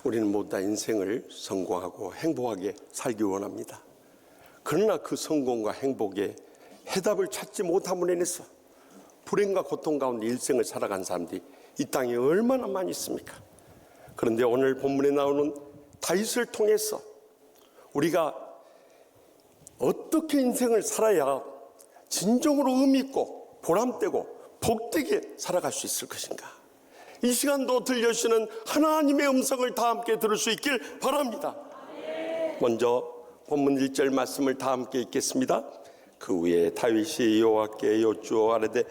우리는 모두 다 인생을 성공하고 행복하게 살기 원합니다. 그러나 그 성공과 행복에 해답을 찾지 못함으로 인해서 불행과 고통 가운데 일생을 살아간 사람들이 이 땅에 얼마나 많이 있습니까? 그런데 오늘 본문에 나오는 다윗을 통해서 우리가 어떻게 인생을 살아야 진정으로 의미 있고 보람되고 복되게 살아갈 수 있을 것인가? 이 시간도 들려주시는 하나님의 음성을 다 함께 들을 수 있길 바랍니다. 먼저 본문 1절 말씀을 다 함께 읽겠습니다. 그 후에 다윗이 여호와께 여쭈어 아뢰되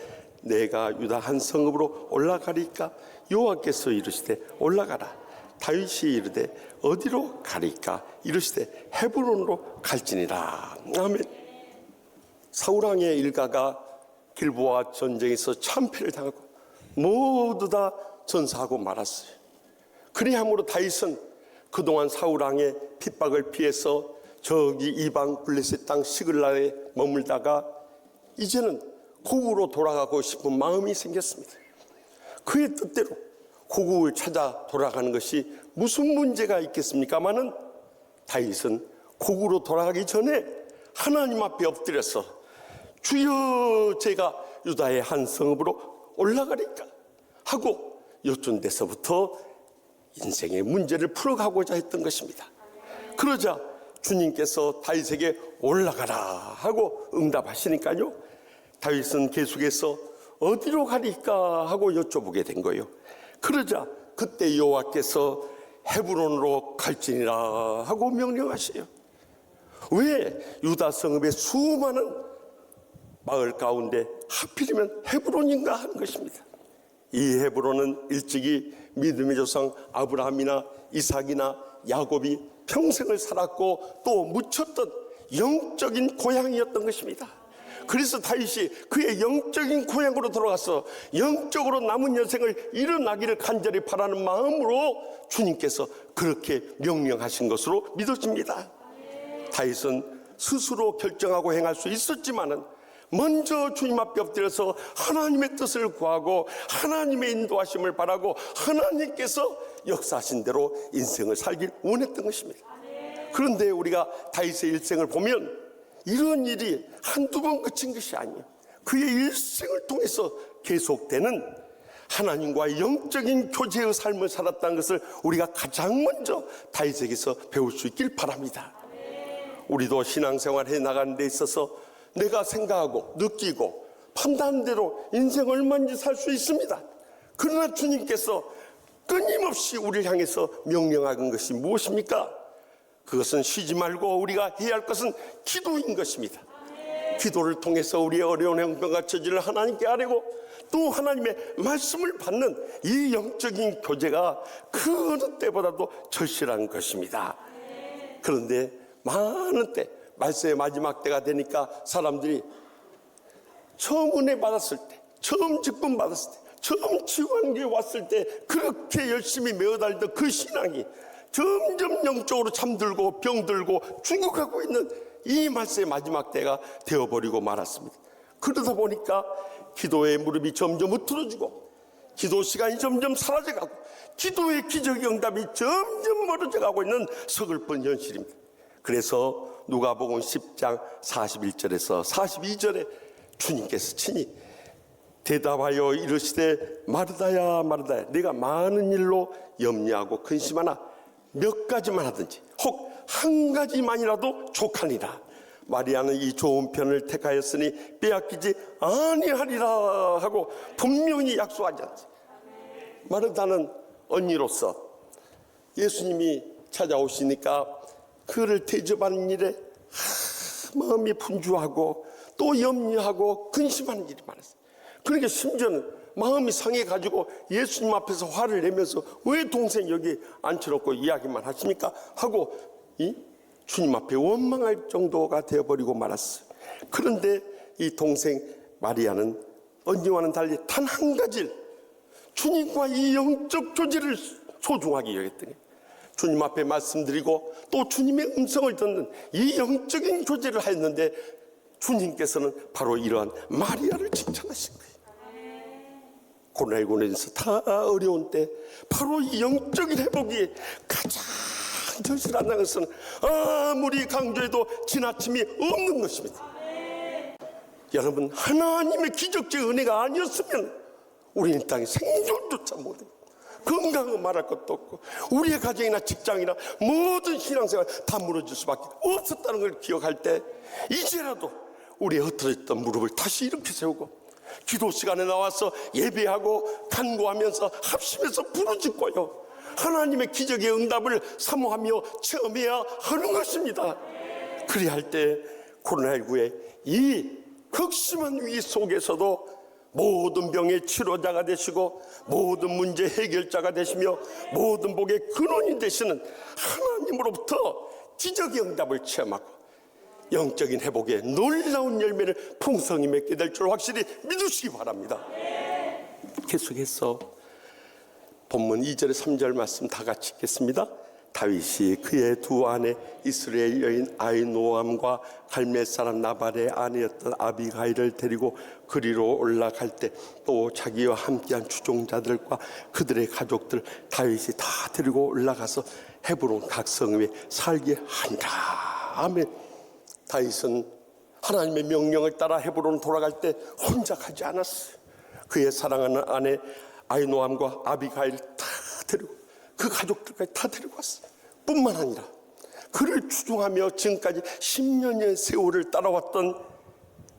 내가 유다 한 성읍으로 올라가리까? 여호와께서 이르시되 올라가라. 다윗이 이르되 어디로 가리까? 이르시되 헤브론으로 갈지니라. 아멘. 사울왕의 일가가 길보아 전쟁에서 참패를 당하고 모두 다 전사하고 말았어요. 그리함으로 다윗은 그동안 사울왕의 핍박을 피해서 저기 이방 블레셋 땅 시글라에 머물다가 이제는 고국으로 돌아가고 싶은 마음이 생겼습니다. 그의 뜻대로 고국을 찾아 돌아가는 것이 무슨 문제가 있겠습니까마는 다윗은 고국으로 돌아가기 전에 하나님 앞에 엎드려서 주여 제가 유다의 한 성읍으로 올라가리까 하고 여쭌 데서부터 인생의 문제를 풀어가고자 했던 것입니다. 그러자 주님께서 다윗에게 올라가라 하고 응답하시니까요, 다윗은 계속해서 어디로 가리까 하고 여쭤보게 된 거예요. 그러자 그때 여호와께서 헤브론으로 갈지니라 하고 명령하셔요. 왜 유다 성읍의 수많은 마을 가운데 하필이면 헤브론인가 하는 것입니다. 이 헤브론은 일찍이 믿음의 조상 아브라함이나 이삭이나 야곱이 평생을 살았고 또 묻혔던 영적인 고향이었던 것입니다. 그래서 다윗이 그의 영적인 고향으로 돌아가서 영적으로 남은 여생을 일어나기를 간절히 바라는 마음으로 주님께서 그렇게 명령하신 것으로 믿어집니다. 다윗은 스스로 결정하고 행할 수 있었지만은 먼저 주님 앞에 엎드려서 하나님의 뜻을 구하고 하나님의 인도하심을 바라고 하나님께서 역사하신 대로 인생을 살길 원했던 것입니다. 그런데 우리가 다윗의 일생을 보면 이런 일이 한두 번 그친 것이 아니에요. 그의 일생을 통해서 계속되는 하나님과의 영적인 교제의 삶을 살았다는 것을 우리가 가장 먼저 다윗에게서 배울 수 있길 바랍니다. 우리도 신앙생활 해나가는 데 있어서 내가 생각하고 느끼고 판단한 대로 인생 얼마든지 살 수 있습니다. 그러나 주님께서 끊임없이 우리를 향해서 명령하는 것이 무엇입니까? 그것은 쉬지 말고 우리가 해야 할 것은 기도인 것입니다. 기도를 통해서 우리의 어려운 형편과 처지를 하나님께 아뢰고 또 하나님의 말씀을 받는 이 영적인 교제가 그 어느 때보다도 절실한 것입니다. 그런데 많은 때 말세의 마지막 때가 되니까 사람들이 처음 은혜 받았을 때, 처음 직분 받았을 때, 처음 치유하는 왔을 때 그렇게 열심히 메어달던 그 신앙이 점점 영적으로 잠들고 병들고 죽어가고 있는 이 말세의 마지막 때가 되어버리고 말았습니다. 그러다 보니까 기도의 무릎이 점점 흐트러지고 기도 시간이 점점 사라져가고 기도의 기적의 응답이 점점 멀어져가고 있는 서글픈 현실입니다. 그래서 누가복음 10장 41절에서 42절에 주님께서 친히 대답하여 이르시되 마르다야 마르다야 내가 많은 일로 염려하고 근심하나 몇 가지만 하든지 혹 한 가지만이라도 족하니라. 마리아는 이 좋은 편을 택하였으니 빼앗기지 아니하리라 하고 분명히 약속하지 않지. 마르다는 언니로서 예수님이 찾아오시니까 그를 대접하는 일에 마음이 분주하고 또 염려하고 근심하는 일이 많았어요. 그러니까 심지어는 마음이 상해가지고 예수님 앞에서 화를 내면서 왜 동생 여기 앉혀놓고 이야기만 하십니까? 하고 이 주님 앞에 원망할 정도가 되어버리고 말았어요. 그런데 이 동생 마리아는 언니와는 달리 단 한 가지를 주님과 이 영적 교제를 소중하게 여겼더니 주님 앞에 말씀드리고 또 주님의 음성을 듣는 이 영적인 교제를 하였는데 주님께서는 바로 이러한 마리아를 칭찬하신 거예요. 코로나19로 인해서 다 어려운 때 바로 이 영적인 회복이 가장 절실한 것은 아무리 강조해도 지나침이 없는 것입니다. 여러분, 하나님의 기적적 은혜가 아니었으면 우리는 이 땅에 생존조차 못해요. 건강은 말할 것도 없고 우리의 가정이나 직장이나 모든 신앙생활 다 무너질 수밖에 없었다는 걸 기억할 때 이제라도 우리의 흩어졌던 무릎을 다시 이렇게 세우고 기도 시간에 나와서 예배하고 간구하면서 합심해서 부르짖고요, 하나님의 기적의 응답을 사모하며 체험해야 하는 것입니다. 그래야 할 때 코로나19의 이 극심한 위기 속에서도 모든 병의 치료자가 되시고 모든 문제 해결자가 되시며 모든 복의 근원이 되시는 하나님으로부터 기적의 응답을 체험하고 영적인 회복의 놀라운 열매를 풍성히 맺게 될 줄 확실히 믿으시기 바랍니다. 계속해서 본문 2절 3절 말씀 다 같이 읽겠습니다. 다윗이 그의 두 아내 이스라엘 여인 아히노암과 갈멜 사람 나발의 아내였던 아비가일을 데리고 그리로 올라갈 때 또 자기와 함께한 추종자들과 그들의 가족들 다윗이 다 데리고 올라가서 헤브론 각 성읍에 살게 한다. 아멘. 다윗은 하나님의 명령을 따라 헤브론 돌아갈 때 혼자 가지 않았어요. 그의 사랑하는 아내 아히노암과 아비가일 다 데리고 그 가족들까지 다 데리고 왔어요. 뿐만 아니라 그를 추종하며 지금까지 10년의 세월을 따라왔던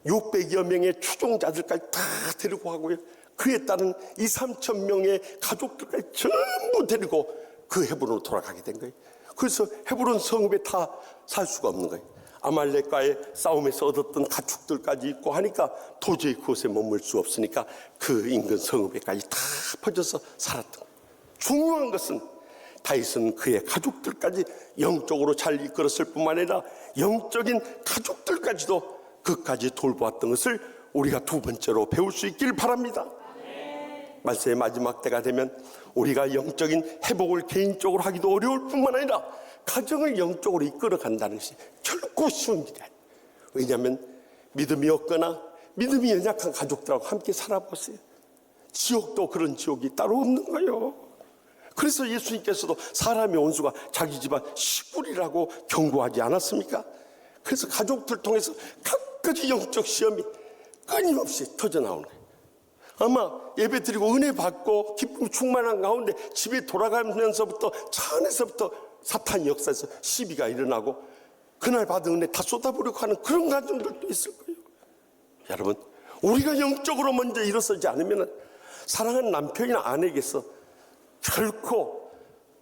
600여 명의 추종자들까지 다 데리고 가고요, 그에 따른 2-3천 명의 가족들까지 전부 데리고 그 헤브론으로 돌아가게 된 거예요. 그래서 헤브론 성읍에 다 살 수가 없는 거예요. 아말렉과의 싸움에서 얻었던 가축들까지 있고 하니까 도저히 그곳에 머물 수 없으니까 그 인근 성읍에까지 다 퍼져서 살았던 거예요. 중요한 것은 다윗은 그의 가족들까지 영적으로 잘 이끌었을 뿐만 아니라 영적인 가족들까지도 그까지 돌보았던 것을 우리가 두 번째로 배울 수 있길 바랍니다. 말씀의 마지막 때가 되면 우리가 영적인 회복을 개인적으로 하기도 어려울 뿐만 아니라 가정을 영적으로 이끌어 간다는 것이 결코 쉬운 일이 아니에요. 왜냐하면 믿음이 없거나 믿음이 연약한 가족들하고 함께 살아보세요. 지옥도 그런 지옥이 따로 없는 거예요. 그래서 예수님께서도 사람의 원수가 자기 집안 식구리라고 경고하지 않았습니까? 그래서 가족들 통해서 각가지 영적 시험이 끊임없이 터져나오는 거예요. 아마 예배 드리고 은혜 받고 기쁨 충만한 가운데 집에 돌아가면서부터 차 안에서부터 사탄 역사에서 시비가 일어나고 그날 받은 은혜 다 쏟아부려고 하는 그런 가정들도 있을 거예요. 여러분, 우리가 영적으로 먼저 일어서지 않으면 사랑하는 남편이나 아내에게서 결코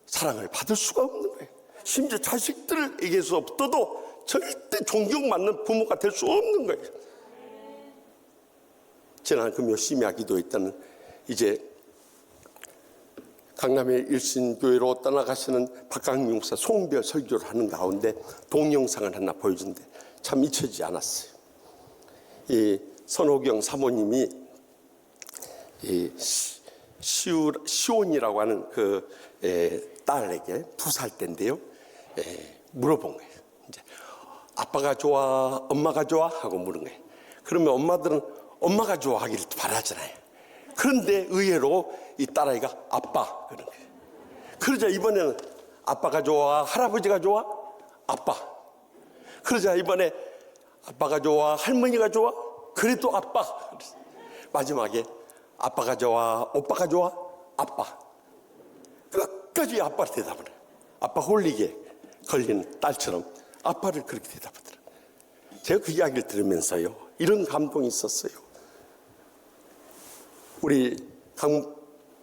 사랑을 받을 수가 없는 거예요. 심지어 자식들에게서부터도 절대 존경받는 부모가 될 수 없는 거예요. 지난 금요 심야 기도회 때는 이제 강남의 일신교회로 떠나가시는 박강민 목사 송별 설교를 하는 가운데 동영상을 하나 보여준데 참 잊혀지지 않았어요. 이 선호경 사모님이 이 시온이라고 하는 그 딸에게 2살 때인데요, 물어본 거예요. 이제 아빠가 좋아, 엄마가 좋아 하고 물은 거예요. 그러면 엄마들은 엄마가 좋아하기를 바라잖아요. 그런데 의외로 이 딸아이가 아빠 그런 거예요. 그러자 이번에는 아빠가 좋아, 할아버지가 좋아, 아빠. 그러자 이번에 아빠가 좋아, 할머니가 좋아, 그래도 아빠. 마지막에 아빠가 좋아, 오빠가 좋아, 아빠. 끝까지 아빠를 대답을 해요. 아빠 홀리게 걸린 딸처럼 아빠를 그렇게 대답하더라고요. 제가 그 이야기를 들으면서요, 이런 감동이 있었어요. 우리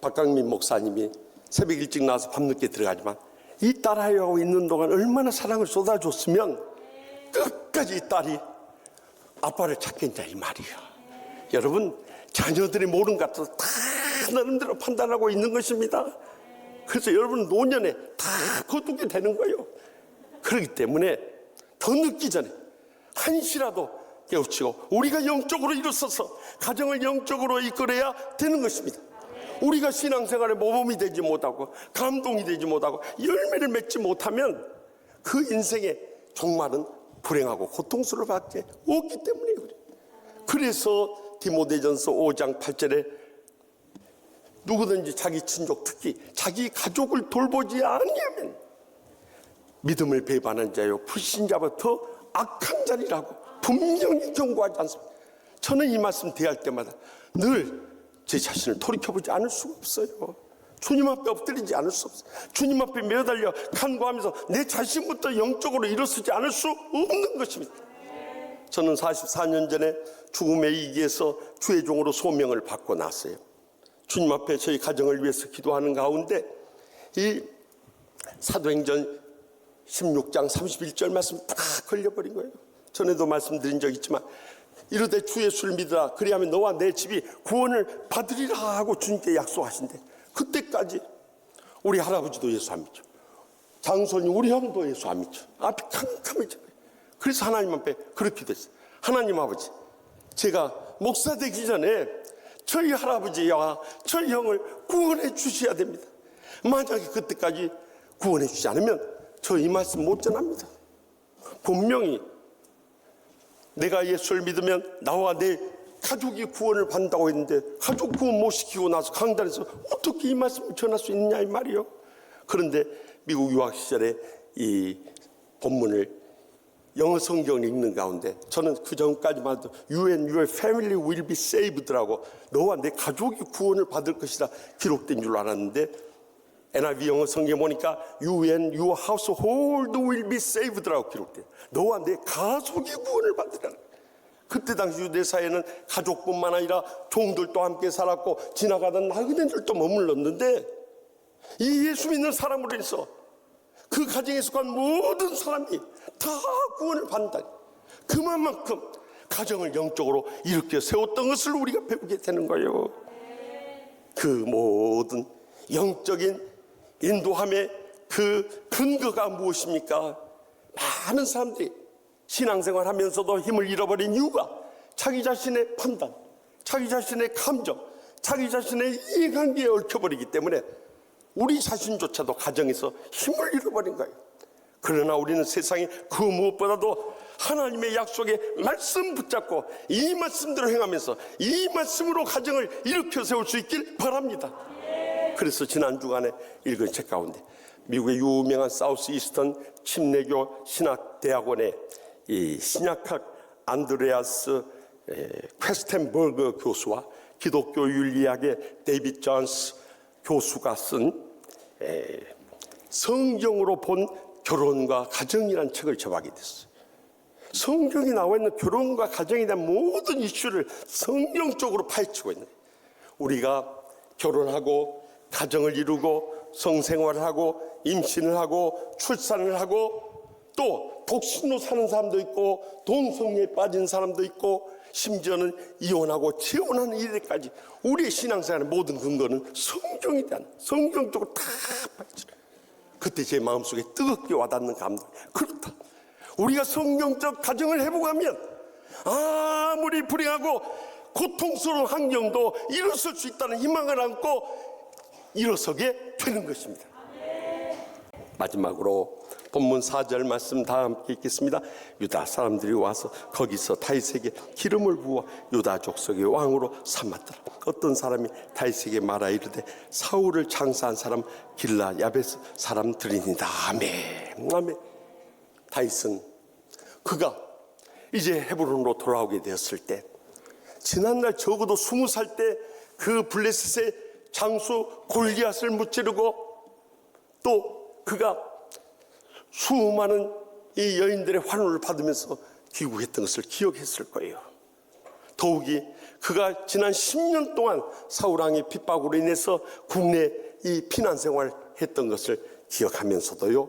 박강민 목사님이 새벽 일찍 나와서 밤늦게 들어가지만 이 딸아이하고 있는 동안 얼마나 사랑을 쏟아줬으면 끝까지 이 딸이 아빠를 찾겠냐 이 말이에요. 여러분, 자녀들이 모르는 것 같아서 다 나름대로 판단하고 있는 것입니다. 그래서 여러분 노년에 다 거두게 되는 거예요. 그렇기 때문에 더 늦기 전에 한시라도 깨우치고 우리가 영적으로 일어서서 가정을 영적으로 이끌어야 되는 것입니다. 우리가 신앙생활에 모범이 되지 못하고 감동이 되지 못하고 열매를 맺지 못하면 그 인생의 종말은 불행하고 고통스러울 밖에 없기 때문에 그래요. 그래서 디모데전서 5장 8절에 누구든지 자기 친족, 특히 자기 가족을 돌보지 아니하면 믿음을 배반한 자요 불신자부터 악한 자리라고 분명히 경고하지 않습니다. 저는 이 말씀 대할 때마다 늘 제 자신을 돌이켜보지 않을 수가 없어요. 주님 앞에 엎드리지 않을 수 없어요. 주님 앞에 매달려 간구하면서 내 자신부터 영적으로 일어서지 않을 수 없는 것입니다. 저는 44년 전에 죽음의 위기에서 주의 종으로 소명을 받고 났어요. 주님 앞에 저희 가정을 위해서 기도하는 가운데 이 사도행전 16장 31절 말씀 딱 걸려버린 거예요. 전에도 말씀드린 적 있지만 이르되 주 예수를 믿으라 그리하면 너와 내 집이 구원을 받으리라 하고 주님께 약속하신대. 그때까지 우리 할아버지도 예수 안 믿죠. 장손이 우리 형도 예수 안 믿죠. 앞이 캄캄해져요. 그래서 하나님 앞에 그렇게 됐어요. 하나님 아버지, 제가 목사 되기 전에 저희 할아버지와 저희 형을 구원해 주셔야 됩니다. 만약에 그때까지 구원해 주지 않으면 저 이 말씀 못 전합니다. 분명히 내가 예수를 믿으면 나와 내 가족이 구원을 받는다고 했는데 가족 구원 못 시키고 나서 강단에서 어떻게 이 말씀을 전할 수 있느냐 이 말이요. 그런데 미국 유학 시절에 이 본문을 영어 성경을 읽는 가운데 저는 그 전까지만 해도 You and your family will be saved라고 너와 내 가족이 구원을 받을 것이라 기록된 줄 알았는데 NIV 영어 성경에 보니까 You and your household will be saved라고 기록돼요. 너와 내 가족이 구원을 받으라. 그때 당시 유대 사회는 가족뿐만 아니라 종들도 함께 살았고 지나가던 나그네들도 머물렀는데 이 예수 믿는 사람으로 인해서 그 가정에 속한 모든 사람이 다 구원을 받는다. 그만큼 가정을 영적으로 일으켜 세웠던 것을 우리가 배우게 되는 거예요. 그 모든 영적인 인도함의 그 근거가 무엇입니까? 많은 사람들이 신앙생활 하면서도 힘을 잃어버린 이유가 자기 자신의 판단, 자기 자신의 감정, 자기 자신의 이해관계에 얽혀버리기 때문에 우리 자신조차도 가정에서 힘을 잃어버린 거예요. 그러나 우리는 세상에 그 무엇보다도 하나님의 약속의 말씀 붙잡고 이 말씀대로 행하면서 이 말씀으로 가정을 일으켜 세울 수 있길 바랍니다. 그래서 지난 주간에 읽은 책 가운데 미국의 유명한 사우스 이스턴 침례교 신학대학원의 이 신약학 안드레아스 퀘스텐버그 교수와 기독교 윤리학의 데이빗 존스 교수가 쓴 성경으로 본 결혼과 가정이라는 책을 접하게 됐어요. 성경이 나와 있는 결혼과 가정에 대한 모든 이슈를 성경적으로 파헤치고 있는 거예요. 우리가 결혼하고 가정을 이루고 성생활을 하고 임신을 하고 출산을 하고 또 독신으로 사는 사람도 있고 동성애에 빠진 사람도 있고 심지어는 이혼하고 재혼하는 일에까지 우리의 신앙생활의 모든 근거는 성경에 대한 성경적으로 다 파헤쳐요. 그때 제 마음속에 뜨겁게 와닿는 감동. 그렇다. 우리가 성경적 가정을 회복하면 아무리 불행하고 고통스러운 환경도 일어설 수 있다는 희망을 안고 일어서게 되는 것입니다. 마지막으로 본문 4절 말씀 다 함께 읽겠습니다. 유다 사람들이 와서 거기서 다윗에게 기름을 부어 유다 족속의 왕으로 삼았더라. 어떤 사람이 다윗에게 말하 이르되 사울을 장사한 사람 길라 야베스 사람들이니이다. 아멘. 아멘. 다윗은 그가 이제 헤브론으로 돌아오게 되었을 때 지난날 적어도 20살 때 그 블레셋의 장수 골리앗을 무찌르고 또 그가 수많은 이 여인들의 환호를 받으면서 귀국했던 것을 기억했을 거예요. 더욱이 그가 지난 10년 동안 사울왕의 핍박으로 인해서 국내 이 피난 생활을 했던 것을 기억하면서도요,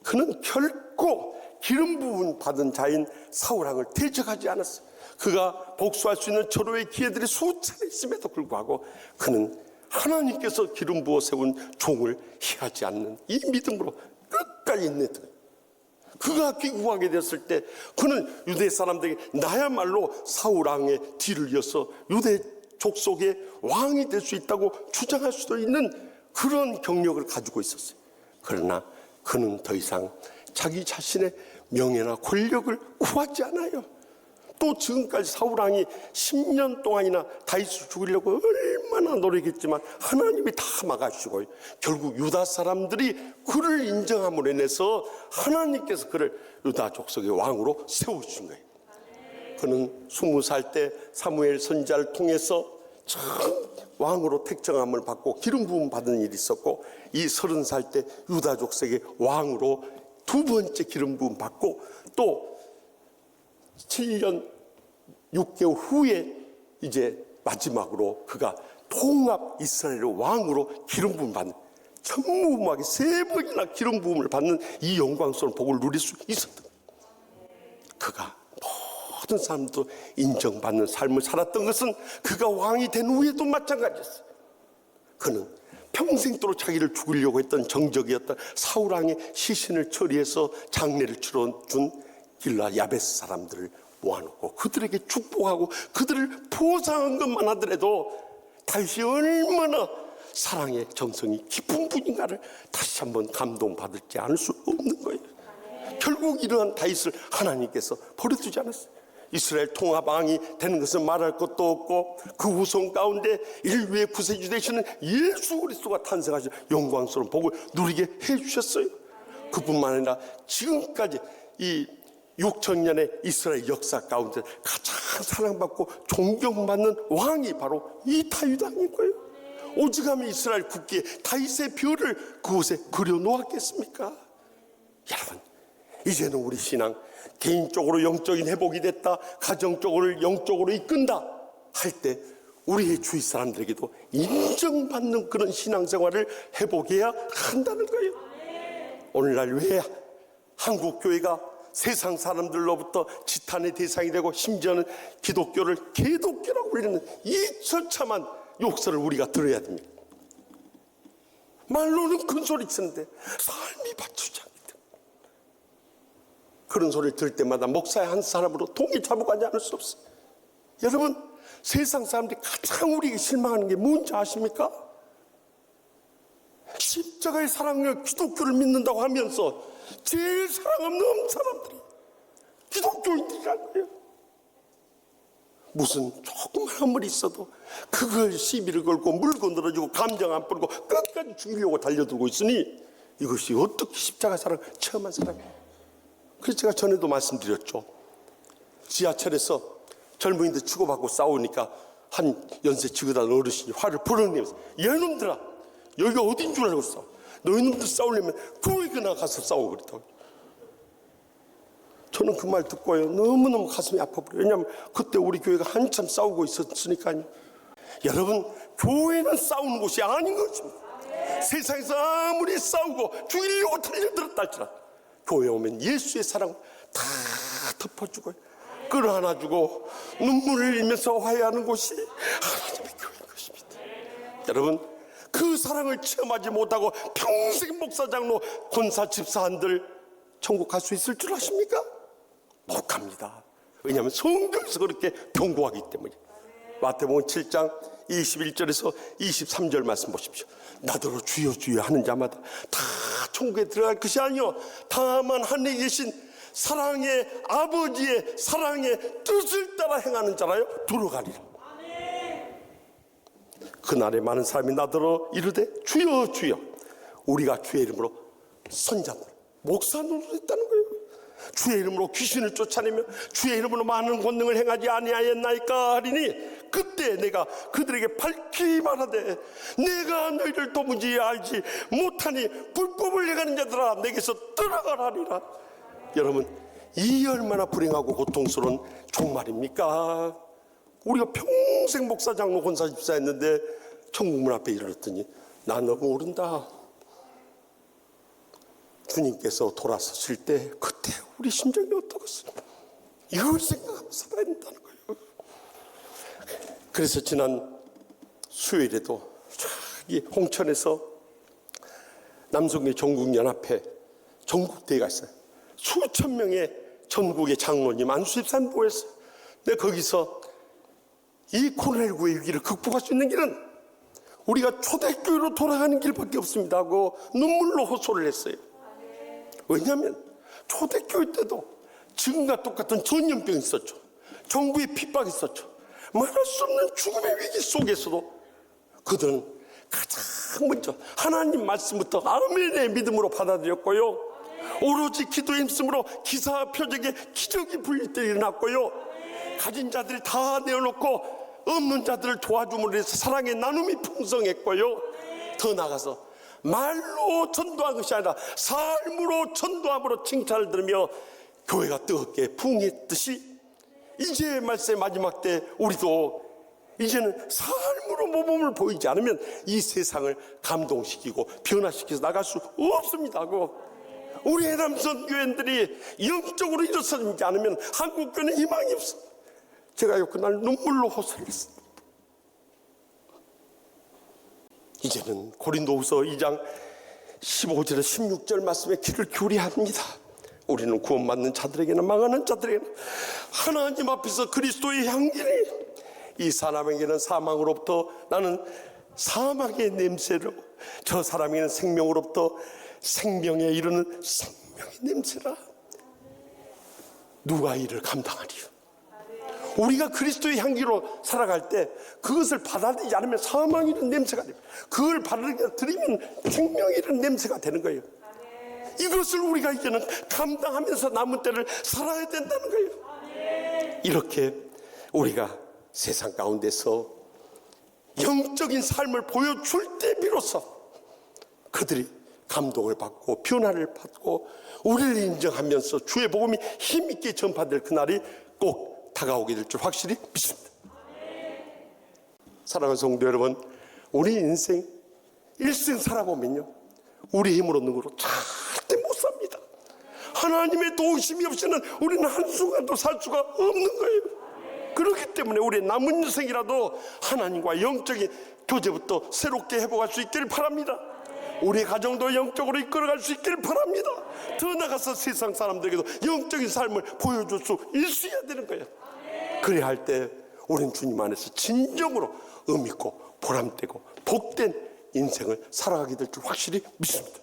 그는 결코 기름 부음 받은 자인 사울왕을 대적하지 않았어요. 그가 복수할 수 있는 절호의 기회들이 수차례 있음에도 불구하고 그는 하나님께서 기름 부어 세운 종을 희하지 않는 이 믿음으로 끝까지 인내했던 거예요. 그가 귀국하게 됐을 때 그는 유대 사람들에게 나야말로 사울왕의 뒤를 이어서 유대 족속의 왕이 될 수 있다고 주장할 수도 있는 그런 경력을 가지고 있었어요. 그러나 그는 더 이상 자기 자신의 명예나 권력을 구하지 않아요. 또 지금까지 사울왕이 10년 동안이나 다윗을 죽이려고 얼마나 노력했지만 하나님이 다 막아주시고 결국 유다 사람들이 그를 인정함으로 인해서 하나님께서 그를 유다 족속의 왕으로 세우신 거예요. 그는 20살 때 사무엘 선지자를 통해서 처음 왕으로 택정함을 받고 기름 부음 받은 일이 있었고, 이 30살 때 유다 족속의 왕으로 두 번째 기름 부음 받고, 또 7년 6개월 후에 이제 마지막으로 그가 통합 이스라엘의 왕으로 기름 부음 받는, 전무후무하게 3번이나 기름 부음을 받는 이 영광스러운 복을 누릴 수 있었던 거예요. 그가 모든 사람도 인정받는 삶을 살았던 것은 그가 왕이 된 후에도 마찬가지였어요. 그는 평생도록 자기를 죽이려고 했던 정적이었던 사울왕의 시신을 처리해서 장례를 치러준 길라 야베스 사람들을 모아놓고 그들에게 축복하고 그들을 보상한 것만 하더라도 다윗이 얼마나 사랑의 정성이 깊은 분인가를 다시 한번 감동받을지 않을 수 없는 거예요. 결국 이러한 다윗을 하나님께서 버려두지 않았어요. 이스라엘 통합왕이 되는 것은 말할 것도 없고, 그 후손 가운데 인류의 구세주 되시는 예수 그리스도가 탄생하신 영광스러운 복을 누리게 해주셨어요. 그뿐만 아니라 지금까지 이 6,000년의 이스라엘 역사 가운데 가장 사랑받고 존경받는 왕이 바로 이 다윗 왕인 거예요. 오직하면 이스라엘 국기에 다윗의 별을 그곳에 그려놓았겠습니까? 여러분, 이제는 우리 신앙 개인적으로 영적인 회복이 됐다, 가정적으로 영적으로 이끈다 할 때 우리의 주위 사람들에게도 인정받는 그런 신앙생활을 회복해야 한다는 거예요. 오늘날 왜 한국 교회가 세상 사람들로부터 지탄의 대상이 되고 심지어는 기독교를 개독교라고 불리는 이 처참한 욕설을 우리가 들어야 됩니다. 말로는 큰 소리 치는데 삶이 받쳐주지 않기 때문에 그런 소리를 들을 때마다 목사의 한 사람으로 통일 잡아가지 않을 수 없어요. 여러분, 세상 사람들이 가장 우리에게 실망하는 게 뭔지 아십니까? 십자가의 사랑을, 기독교를 믿는다고 하면서 제일 사랑 없는 사람들이 기독교인들이라는 거예요. 무슨 조그만 한물이 있어도 그걸 시비를 걸고 물고 늘어지고 감정 안 뿌리고 끝까지 죽이려고 달려들고 있으니 이것이 어떻게 십자가 사랑 체험한 사람이에요. 그래서 제가 전에도 말씀드렸죠. 지하철에서 젊은이들 치고받고 싸우니까 한 연세 지긋한 어르신이 화를 불어내면서, 얘놈들아, 여기가 어딘 줄 알고 싸워? 너희놈들 싸우려면 교회에 나가서 싸워 그랬다고. 저는 그 말 듣고요, 너무너무 가슴이 아파버려요. 왜냐하면 그때 우리 교회가 한참 싸우고 있었으니까요. 여러분, 교회는 싸우는 곳이 아닌 것입니다. 세상에서 아무리 싸우고 죽이려고 달려들었다 할지라도 교회 오면 예수의 사랑 다 덮어주고 끌어안아주고 눈물을 흘리면서 화해하는 곳이 하나님의 교회인 것입니다. 여러분, 그 사랑을 체험하지 못하고 평생 목사장로 권사 집사한들 천국 갈 수 있을 줄 아십니까? 못 갑니다. 왜냐하면 성경에서 그렇게 경고하기 때문에. 마태복음 7장 21절에서 23절 말씀 보십시오. 나더러 주여 주여 하는 자마다 다 천국에 들어갈 것이 아니요 다만 하늘에 계신 사랑의 아버지의 사랑의 뜻을 따라 행하는 자라요 들어가리라. 그날에 많은 사람이 나더러 이르되 주여 주여, 우리가 주의 이름으로 선자들 목사 노릇했다는 거예요. 주의 이름으로 귀신을 쫓아내며 주의 이름으로 많은 권능을 행하지 아니하였나이까 하리니, 그때 내가 그들에게 밝히 말하되 내가 너희를 도무지 알지 못하니 불법을 행하는 자들아 내게서 떠나가라니라. 여러분, 이 얼마나 불행하고 고통스러운 종말입니까? 우리가 평생 목사, 장로, 권사, 집사 했는데 천국문 앞에 이르렀더니 나 너무 모른다. 주님께서 돌아서실 때 그때 우리 심정이 어떠겠어요? 이걸 생각하면서 살아야 된다는 거예요. 그래서 지난 수요일에도 저기 홍천에서 남성교회 전국연합회 전국대회가 있어요. 수천 명의 전국의 장로님, 안수집사님 모였어요. 근데 거기서 이 코로나19의 위기를 극복할 수 있는 길은 우리가 초대교회로 돌아가는 길밖에 없습니다 하고 눈물로 호소를 했어요. 왜냐하면 초대교회 때도 지금과 똑같은 전염병이 있었죠. 정부의 핍박이 있었죠. 말할 수 없는 죽음의 위기 속에서도 그들은 가장 먼저 하나님 말씀부터 아멘의 믿음으로 받아들였고요, 오로지 기도에 힘쓰므로 기사와 표적에 기적이 불릴 때 일어났고요, 가진 자들이 다 내어놓고 없는 자들을 도와줌으로 해서 사랑의 나눔이 풍성했고요, 더 나아가서 말로 전도한 것이 아니라 삶으로 전도함으로 칭찬을 들으며 교회가 뜨겁게 부흥했듯이, 이제 말씀의 마지막 때 우리도 이제는 삶으로 모범을 보이지 않으면 이 세상을 감동시키고 변화시켜서 나갈 수 없습니다. 우리 해남선 교회들이 영적으로 일어서지 않으면 한국교회는 희망이 없습니다. 제가 그날 눈물로 호소했습니다. 이제는 고린도후서 2장 15절에 16절 말씀에 귀를 기울여야 합니다. 우리는 구원받는 자들에게는 망하는 자들에게는 하나님 앞에서 그리스도의 향기를, 이 사람에게는 사망으로부터 나는 사망의 냄새로, 저 사람에게는 생명으로부터 생명에 이르는 생명의 냄새라. 누가 이를 감당하리요? 우리가 그리스도의 향기로 살아갈 때 그것을 받아들이지 않으면 사망이 이런 냄새가 됩니다. 그걸 받아들이면 생명이 이런 냄새가 되는 거예요. 이것을 우리가 이제는 감당하면서 남은 때를 살아야 된다는 거예요. 이렇게 우리가 세상 가운데서 영적인 삶을 보여줄 때 비로소 그들이 감동을 받고 변화를 받고 우리를 인정하면서 주의 복음이 힘있게 전파될 그날이 꼭 다가오게 될 줄 확실히 믿습니다. 사랑하는 성도 여러분, 우리 인생 일생 살아보면요, 우리 힘으로 능으로 절대 못 삽니다. 하나님의 도우심이 없이는 우리는 한순간도 살 수가 없는 거예요. 그렇기 때문에 우리의 남은 인생이라도 하나님과 영적인 교제부터 새롭게 회복할 수 있기를 바랍니다. 우리 가정도 영적으로 이끌어갈 수 있기를 바랍니다. 더 나아가서 세상 사람들에게도 영적인 삶을 보여줄 수 있어야 되는 거예요. 그래야 할 때 우리는 주님 안에서 진정으로 의미있고 보람되고 복된 인생을 살아가게 될 줄 확실히 믿습니다.